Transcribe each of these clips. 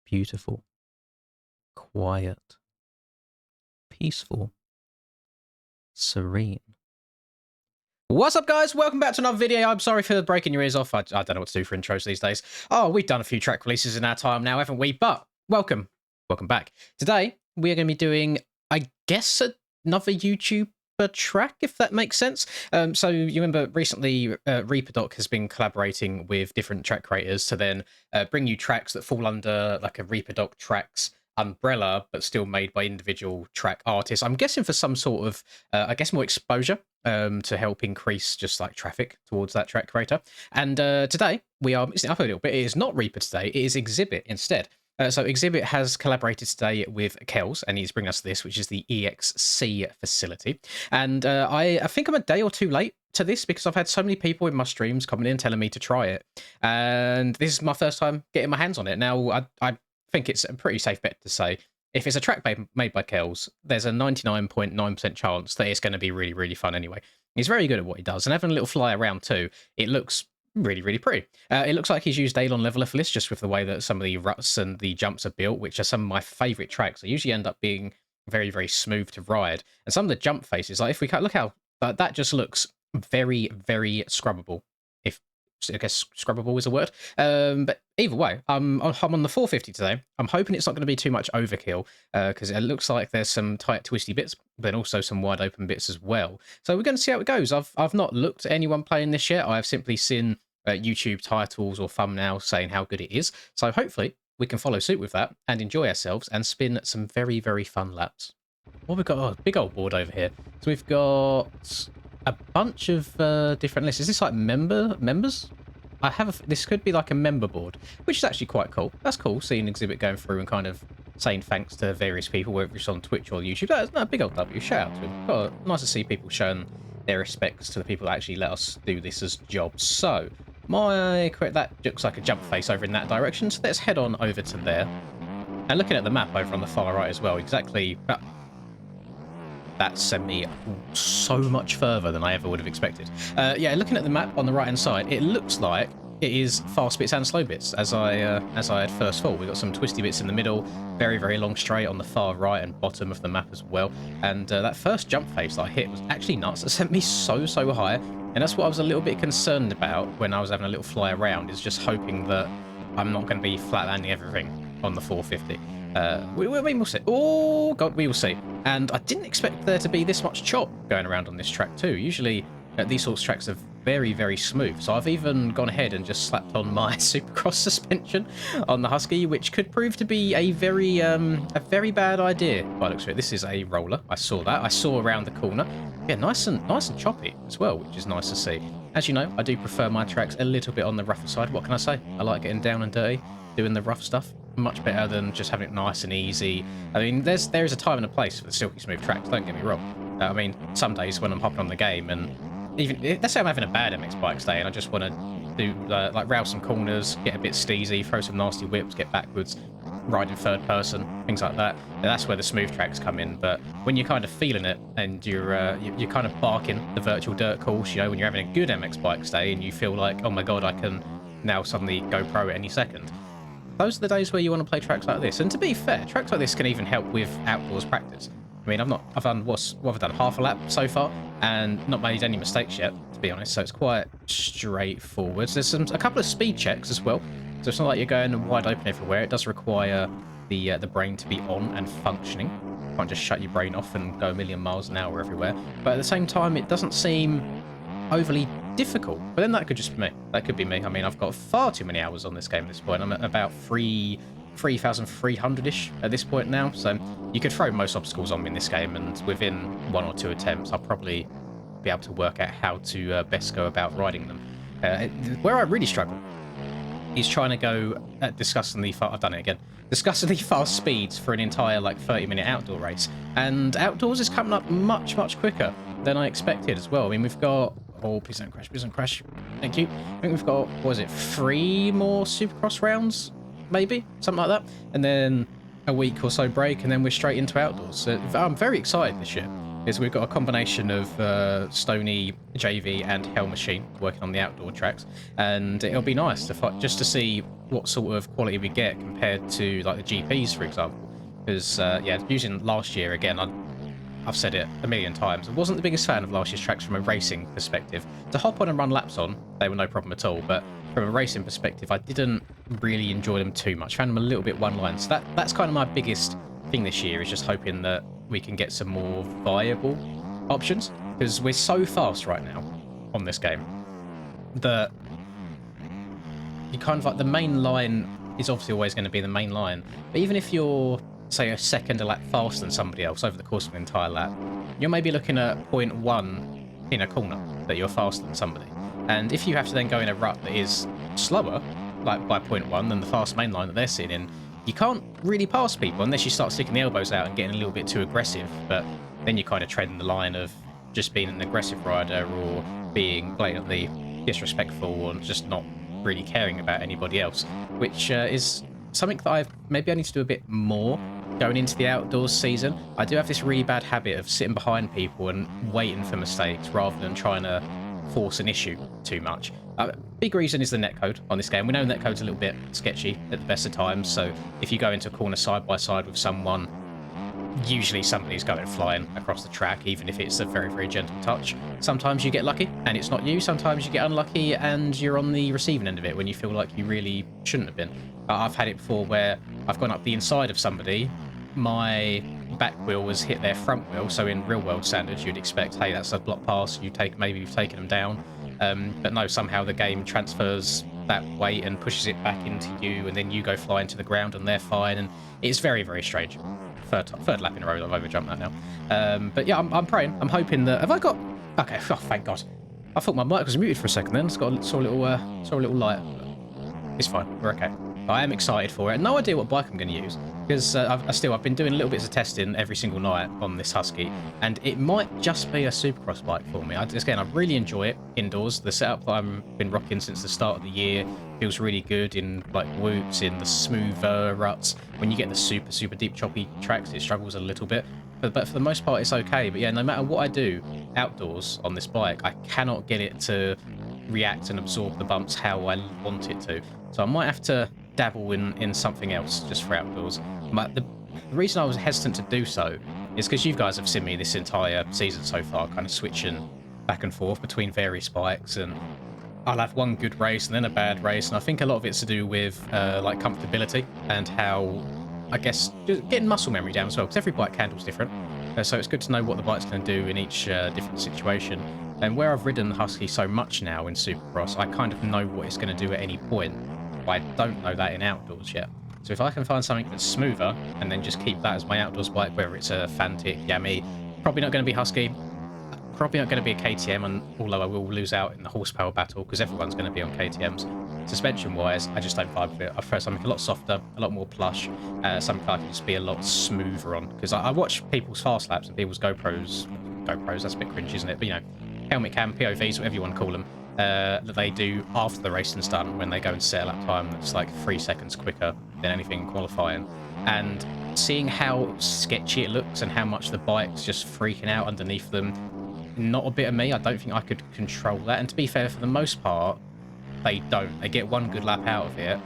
beautiful, quiet, peaceful, serene. What's up, guys? Welcome back to another video. I'm sorry for breaking your ears off. I don't know what to do for intros these days. Oh, we've done a few track releases in our time now, haven't we? But welcome back. Today, we are going to be doing, I guess, another YouTuber track, if that makes sense. So you remember recently ReaperDoc has been collaborating with different track creators to then bring you tracks that fall under like a ReaperDoc tracks umbrella, but still made by individual track artists. I'm guessing for some sort of, I guess, more exposure to help increase just like traffic towards that track creator. And today we are mixing it up a little bit. It is not Reaper today, it is Exhibit instead. So Exhibit has collaborated today with Kells, and he's bringing us this, which is the EXC facility. And I think I'm a day or two late to this because I've had so many people in my streams coming in telling me to try it. And this is my first time getting my hands on it. Now, I think it's a pretty safe bet to say if it's a track made by Kells, there's a 99.9% chance that it's going to be really, really fun anyway. He's very good at what he does, and having a little fly around too, it looks really, really pretty. It looks like he's used Daylon Leveler for this, just with the way that some of the ruts and the jumps are built, which are some of my favourite tracks. They usually end up being very, very smooth to ride. And some of the jump faces, like if we look how that just looks very, very scrubbable. If I guess scrubbable is a word. But either way, I'm on the 450 today. I'm hoping it's not going to be too much overkill because it looks like there's some tight, twisty bits, but also some wide open bits as well. So we're going to see how it goes. I've not looked at anyone playing this yet. I've simply seen YouTube titles or thumbnails saying how good it is. So hopefully we can follow suit with that and enjoy ourselves and spin some very, very fun laps. What we've got? Oh, big old board over here. So we've got a bunch of different lists. Is this like members? This could be like a member board, which is actually quite cool. That's cool, seeing Exhibit going through and kind of saying thanks to various people, whether it's on Twitch or YouTube. That's a big old W. Shout out to him. Oh, nice to see people showing their respects to the people that actually let us do this as jobs. So, that looks like a jump face over in that direction, so let's head on over to there. And looking at the map over on the far right as well, exactly... That sent me so much further than I ever would have expected. Yeah, looking at the map on the right-hand side, it looks like it is fast bits and slow bits, as I had first thought. We've got some twisty bits in the middle, very, very long straight on the far right and bottom of the map as well. And that first jump face that I hit was actually nuts. It sent me so high. And that's what I was a little bit concerned about when I was having a little fly around, is just hoping that I'm not going to be flat landing everything on the 450. We'll see. Oh, God, we will see. And I didn't expect there to be this much chop going around on this track too. Usually, these sorts of tracks are very, very smooth. So I've even gone ahead and just slapped on my Supercross suspension on the Husky, which could prove to be a very bad idea by the looks of it. This is a roller. I saw that. I saw around the corner. Yeah, nice and choppy as well, which is nice to see. As you know, I do prefer my tracks a little bit on the rougher side. What can I say? I like getting down and dirty, doing the rough stuff. Much better than just having it nice and easy. I mean, there is a time and a place for the silky smooth tracks, don't get me wrong. I mean, some days when I'm hopping on the game, and even let's say I'm having a bad mxbikes day and I just want to do like rouse some corners, get a bit steezy, throw some nasty whips, get backwards, ride in third person, things like that. And that's where the smooth tracks come in. But when you're kind of feeling it and you're kind of barking the virtual dirt course, you know, when you're having a good mxbikes day and you feel like, oh my god, I can now suddenly go pro at any second. Those are the days where you want to play tracks like this. And to be fair, tracks like this can even help with outdoors practice. I mean, I've done what I've done half a lap so far and not made any mistakes yet, to be honest. So it's quite straightforward. There's a couple of speed checks as well. So it's not like you're going wide open everywhere. It does require the brain to be on and functioning. You can't just shut your brain off and go a million miles an hour everywhere. But at the same time, it doesn't seem overly difficult. But then that could just be me. That could be me. I mean, I've got far too many hours on this game at this point. I'm at about 3,300-ish at this point now. So you could throw most obstacles on me in this game, and within 1 or 2 attempts, I'll probably be able to work out how to best go about riding them. Where I really struggle is trying to go at discussingly fast speeds for an entire like 30-minute outdoor race. And outdoors is coming up much quicker than I expected as well. I mean, we've got... Oh, please don't crash. Thank you. I think we've got, what was it, 3 more Supercross rounds? Maybe? Something like that. And then a week or so break, and then we're straight into outdoors. So I'm very excited this year. We've got a combination of Stony, JV, and Hell Machine working on the outdoor tracks. And it'll be nice to just to see what sort of quality we get compared to like the GPs, for example. Because yeah, using last year again, I've said it a million times. I wasn't the biggest fan of last year's tracks from a racing perspective. To hop on and run laps on, they were no problem at all. But from a racing perspective, I didn't really enjoy them too much. Found them a little bit one line. So that's kind of my biggest thing this year, is just hoping that we can get some more viable options. Because we're so fast right now on this game that you kind of like, the main line is obviously always going to be the main line. But even if you're, say, a second a lap faster than somebody else over the course of an entire lap, you're maybe looking at 0.1 in a corner that you're faster than somebody. And if you have to then go in a rut that is slower, like by 0.1 than the fast main line that they're sitting in, you can't really pass people unless you start sticking the elbows out and getting a little bit too aggressive. But then you're kind of treading the line of just being an aggressive rider or being blatantly disrespectful or just not really caring about anybody else, which is something that maybe I need to do a bit more going into the outdoors season. I do have this really bad habit of sitting behind people and waiting for mistakes rather than trying to force an issue too much. Big reason is the netcode on this game. We know netcode's a little bit sketchy at the best of times, so if you go into a corner side by side with someone, usually somebody's going flying across the track, even if it's a very, very gentle touch. Sometimes you get lucky and it's not you. Sometimes you get unlucky and you're on the receiving end of it when you feel like you really shouldn't have been. I've had it before where I've gone up the inside of somebody, my back wheel has hit their front wheel, so in real world standards you'd expect, hey, that's a block pass, maybe you've taken them down. But no, somehow the game transfers that weight and pushes it back into you, and then you go flying to the ground and they're fine, and it's very, very strange. Third lap in a row that I've overjumped that now. But yeah, I'm praying. I'm hoping that... Have I got... Okay, oh, thank God. I thought my mic was muted for a second then. It's got saw a little light. It's fine. We're okay. I am excited for it. No idea what bike I'm going to use, because I've been doing little bits of testing every single night on this Husky, and it might just be a supercross bike for me. Again, I really enjoy it indoors. The setup that I've been rocking since the start of the year feels really good in like whoops, in the smoother ruts. When you get the super, super deep choppy tracks, it struggles a little bit. But for the most part, it's okay. But yeah, no matter what I do outdoors on this bike, I cannot get it to react and absorb the bumps how I want it to. So I might have to dabble in something else just for outdoors. But the reason I was hesitant to do so is because you guys have seen me this entire season so far kind of switching back and forth between various bikes, and I'll have one good race and then a bad race, and I think a lot of it's to do with like comfortability and how, I guess, just getting muscle memory down as well, because every bike handles different. So it's good to know what the bike's going to do in each different situation. And where I've ridden the Husky so much now in Supercross, I kind of know what it's going to do at any point. I don't know that in outdoors yet. So if I can find something that's smoother and then just keep that as my outdoors bike, whether it's a Fantic, Yami, probably not going to be Husky, probably not going to be a KTM, and although I will lose out in the horsepower battle because everyone's going to be on KTMs. Suspension wise, I just don't vibe with it. I prefer something a lot softer, a lot more plush, something I can just be a lot smoother on, because I watch people's fast laps and people's GoPros, that's a bit cringe, isn't it? But you know, helmet cam, POVs, whatever you want to call them, that they do after the racing's done, when they go and set a lap time that's like 3 seconds quicker than anything in qualifying, and seeing how sketchy it looks and how much the bike's just freaking out underneath them, not a bit of me. I don't think I could control that. And to be fair, for the most part, they don't. They get one good lap out of it,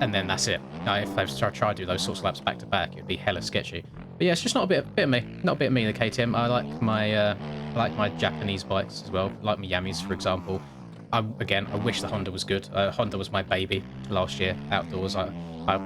and then that's it. Now, if they try to do those sorts of laps back to back, it'd be hella sketchy. But yeah, it's just not a bit of me. Not a bit of me, the KTM. I like my Japanese bikes as well. I like my Yamis, for example. I wish the Honda was good. Honda was my baby last year outdoors. I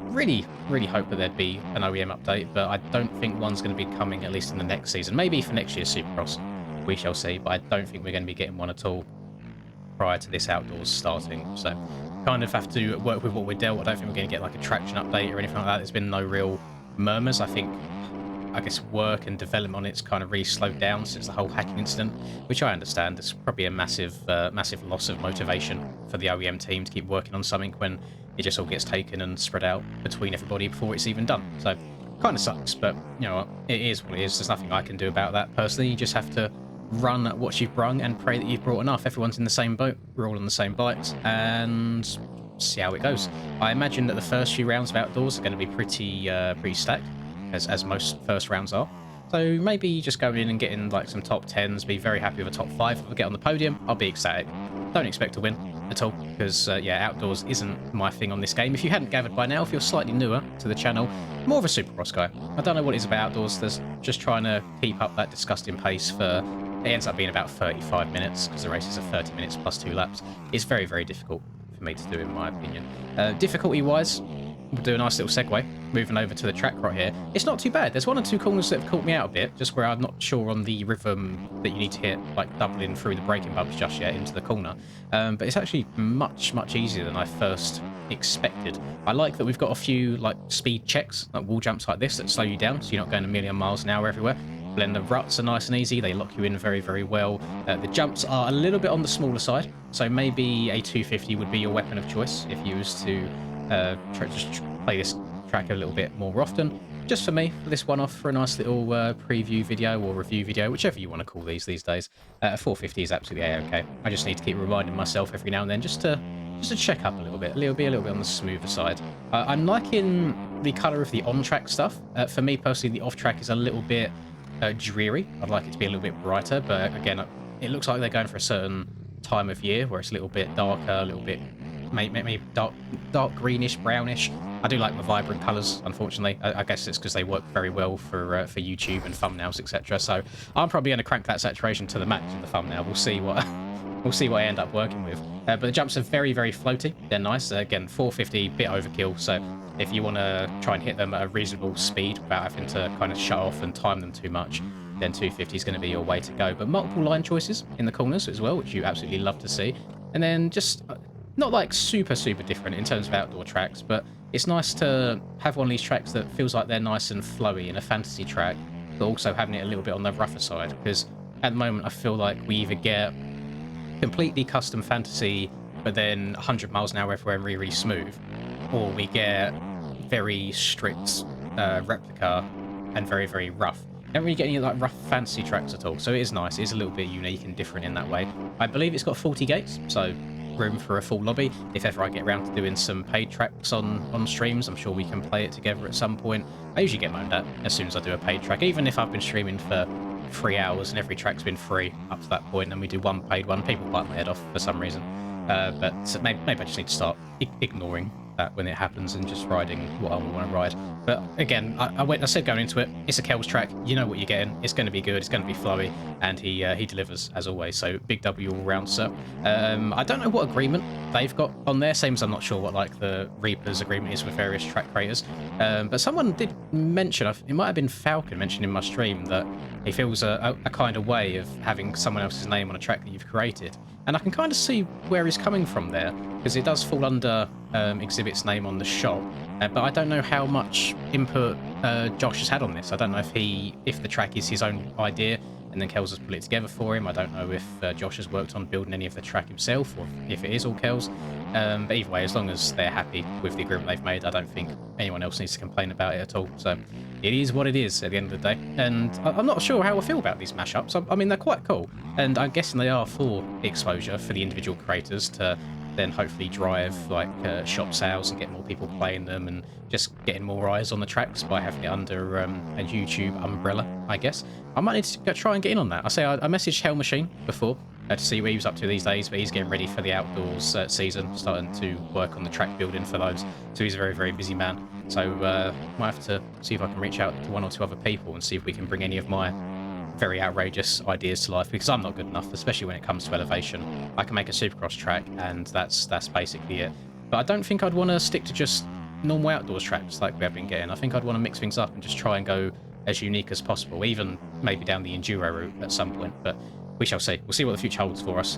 really, really hope that there'd be an OEM update, but I don't think one's going to be coming, at least in the next season. Maybe for next year's Supercross, we shall see, but I don't think we're going to be getting one at all prior to this outdoors starting. So kind of have to work with what we're dealt. I don't think we're going to get like a traction update or anything like that. There's been no real murmurs. I guess work and development on it's kind of really slowed down since the whole hacking incident, which I understand. It's probably a massive loss of motivation for the OEM team to keep working on something when it just all gets taken and spread out between everybody before it's even done. So kind of sucks, but you know what, it is what it is. There's nothing I can do about that personally. You just have to run what you've brung and pray that you've brought enough. Everyone's in the same boat. We're all on the same bikes, and see how it goes. I imagine that the first few rounds of outdoors are going to be pretty stacked, as most first rounds are. So maybe just go in and get in like some top 10s, be very happy with a top 5. If I get on the podium, I'll be ecstatic. Don't expect to win. at all, because yeah, outdoors isn't my thing on this game. If you hadn't gathered by now, if you're slightly newer to the channel, more of a supercross guy. I don't know what it is about outdoors. There's just trying to keep up that disgusting pace for, it ends up being about 35 minutes, because the races are 30 minutes plus 2 laps. It's very, very difficult for me to do, in my opinion. Difficulty-wise, we'll do a nice little segue, moving over to the track right here. It's not too bad. There's 1 or 2 corners that have caught me out a bit, just where I'm not sure on the rhythm that you need to hit, like doubling through the braking bumps just yet into the corner. But it's actually much, much easier than I first expected. I like that we've got a few like speed checks, like wall jumps like this, that slow you down, so you're not going a million miles an hour everywhere. Then the ruts are nice and easy. They lock you in very, very well. The jumps are a little bit on the smaller side, so maybe a 250 would be your weapon of choice if you was to just play this track a little bit more often. Just for me, for this one off, for a nice little preview video or review video, whichever you want to call these days. A 450 is absolutely a-okay. I just need to keep reminding myself every now and then just to check up a little bit, a little bit on the smoother side. I'm liking the colour of the on-track stuff. For me personally, the off-track is a little bit dreary. I'd like it to be a little bit brighter, but again, it looks like they're going for a certain time of year where it's a little bit darker, a little bit maybe dark greenish, brownish. I do like the vibrant colours, unfortunately. I guess it's because they work very well for YouTube and thumbnails, etc. So I'm probably going to crank that saturation to the max in the thumbnail. We'll see what I end up working with. But the jumps are very, very floaty. They're nice. Again, 450, bit overkill. So if you want to try and hit them at a reasonable speed without having to kind of shut off and time them too much, then 250 is going to be your way to go. But multiple line choices in the corners as well, which you absolutely love to see. And then just not like super, super different in terms of outdoor tracks, but it's nice to have one of these tracks that feels like they're nice and flowy in a fantasy track, but also having it a little bit on the rougher side. Because at the moment, I feel like we either get completely custom fantasy, but then 100 miles an hour everywhere and really, really smooth, or we get very strict replica and very, very rough. Don't really get any like rough fantasy tracks at all, so it is nice. It is a little bit unique and different in that way. I believe it's got 40 gates, so room for a full lobby. If ever I get around to doing some paid tracks on streams, I'm sure we can play it together at some point. I usually get moaned at as soon as I do a paid track, even if I've been streaming for 3 hours and every track's been free up to that point, and we do one paid one, people bite my head off for some reason. But maybe I just need to start ignoring that when it happens and just riding what I want to ride. But again, I said going into it, it's a Kells track. You know what you're getting. It's going to be good. It's going to be flowy, and he delivers as always. So big W all round, sir. I don't know what agreement they've got on there. Same as I'm not sure what like the Reaper's agreement is with various track creators. But someone did mention, it might have been Falcon mentioned in my stream, that he feels a kind of way of having someone else's name on a track that you've created. And I can kind of see where he's coming from there, because it does fall under Exhibit's name on the shop. But I don't know how much input Josh has had on this. I don't know if the track is his own idea and then Kells has put it together for him. I don't know if Josh has worked on building any of the track himself, or if it is all Kells. But either way, as long as they're happy with the agreement they've made, I don't think anyone else needs to complain about it at all. So it is what it is at the end of the day. And I'm not sure how I feel about these mashups. I mean, they're quite cool, and I'm guessing they are for exposure for the individual creators to then hopefully drive like shop sales and get more people playing them, and just getting more eyes on the tracks by having it under a YouTube umbrella, I guess. I might need to try and get in on that. I messaged Hell Machine before to see what he was up to these days, but he's getting ready for the outdoors season, starting to work on the track building for those. So he's a very, very busy man. So might have to see if I can reach out to 1 or 2 other people and see if we can bring any of my very outrageous ideas to life, because I'm not good enough, especially when it comes to elevation. I can make a supercross track, and that's basically it. But I don't think I'd want to stick to just normal outdoors tracks like we have been getting. I think I'd want to mix things up and just try and go as unique as possible, even maybe down the enduro route at some point. But we shall see. We'll see what the future holds for us.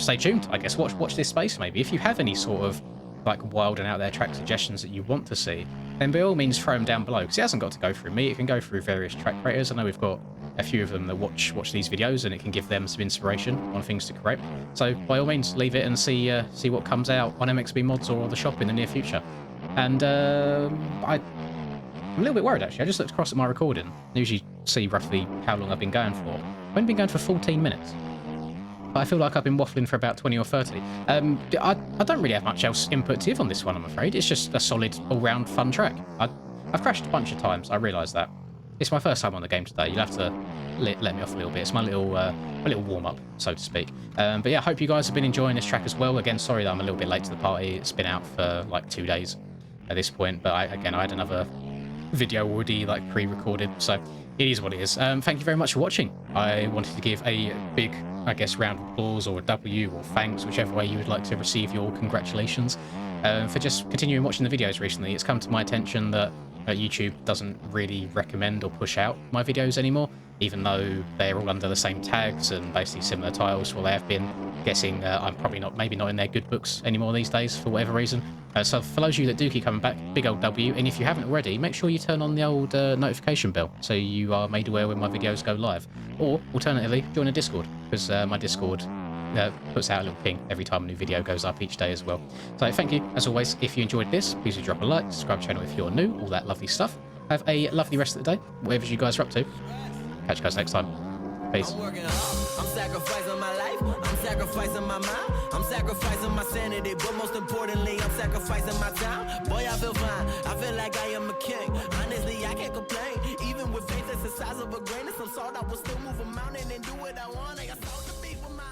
Stay tuned, I guess. Watch this space, maybe. If you have any sort of like wild and out there track suggestions that you want to see, then by all means throw them down below, because it hasn't got to go through me. It can go through various track creators. I know we've got a few of them that watch these videos, and it can give them some inspiration on things to create. So by all means, leave it and see what comes out on MXB Mods or the shop in the near future. And I'm a little bit worried, actually. I just looked across at my recording. I usually see roughly how long I've been going for. I've only been going for 14 minutes. But I feel like I've been waffling for about 20 or 30. I don't really have much else input to give on this one, I'm afraid. It's just a solid, all-round fun track. I've crashed a bunch of times, I realise that. it's my first time on the game today. You'll have to let me off a little bit. It's my little warm-up, so to speak. But yeah, I hope you guys have been enjoying this track as well. Again, sorry that I'm a little bit late to the party. It's been out for like 2 days at this point, but I had another video already like pre-recorded, so it is what it is. Thank you very much for watching. I wanted to give a big, I guess, round of applause or a W or thanks, whichever way you would like to receive your congratulations, for just continuing watching the videos recently. It's come to my attention that YouTube doesn't really recommend or push out my videos anymore, even though they're all under the same tags and basically similar titles. Well, they have been. Guessing I'm probably maybe not in their good books anymore these days for whatever reason. So for those of you that do keep coming back, big old W. And if you haven't already, make sure you turn on the old notification bell so you are made aware when my videos go live. Or alternatively, join a Discord, because my Discord puts out a little ping every time a new video goes up each day as well. So thank you, as always. If you enjoyed this, please do drop a like, subscribe to the channel if you're new, all that lovely stuff. Have a lovely rest of the day, whatever you guys are up to. Catch you guys next time. Peace. I'm sacrificing my life, I'm sacrificing my mind, I'm sacrificing my sanity, but most importantly, I'm sacrificing my time. Boy, I feel fine, I feel like I am a king. Honestly, I can't complain. Even with faith that's the size of a grain of some salt, I will still move a mountain and do what I want. I got salt to beat with my